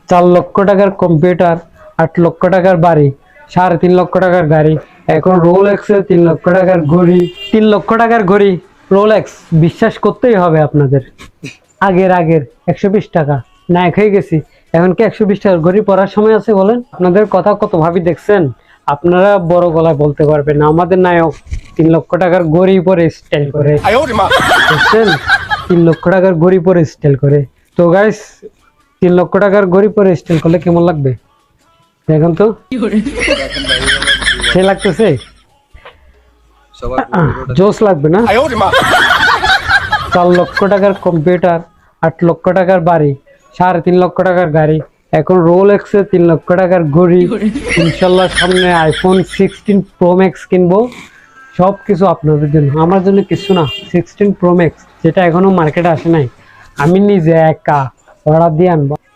4 লক্ষ টাকার কম্পিউটার, 8 লক্ষ টাকার বাড়ি, 3.5 লক্ষ টাকার গাড়ি, এখন রোলেক্সের 3 লক্ষ টাকার ঘড়ি, 3 লক্ষ টাকার ঘড়ি রোলেক্স। বিশ্বাস করতেই হবে আপনাদের। আগের 120 টাকা নায়ক হয়ে গেছি। এখন কি 120 টাকার ঘড়ি পরার সময় আছে বলেন? আপনাদের কথা কত ভাবি দেখছেন? আপনারা বড় গলায় বলতে পারবেন আমাদের নায়ক 3 লক্ষ টাকার ঘড়ি পরে স্টাইল করে। দেখছেন? 3 লক্ষ টাকার ঘড়ি পরে স্টাইল করে। তো গাইস, 3 লক্ষ টাকার ঘড়ি পরে স্টাইল করলে কেমন লাগবে দেখুন তো। সে লাগতেছে, জোস লাগবে না? 4 লক্ষ টাকার কম্পিউটার, 8 লক্ষ টাকার বাড়ি, 3.5 লক্ষ টাকার গাড়ি, এখন রোলেক্সের 3 লক্ষ টাকার ঘড়ি। ইনশাল্লাহ সামনে iPhone 16 Pro Max কিনবো। সব কিছু আপনাদের জন্য, আমার জন্য কিছু না। 16 Pro Max যেটা এখনো মার্কেটে আসে নাই, আমি নিজে একা অর্ডার দিয়ে আনবো।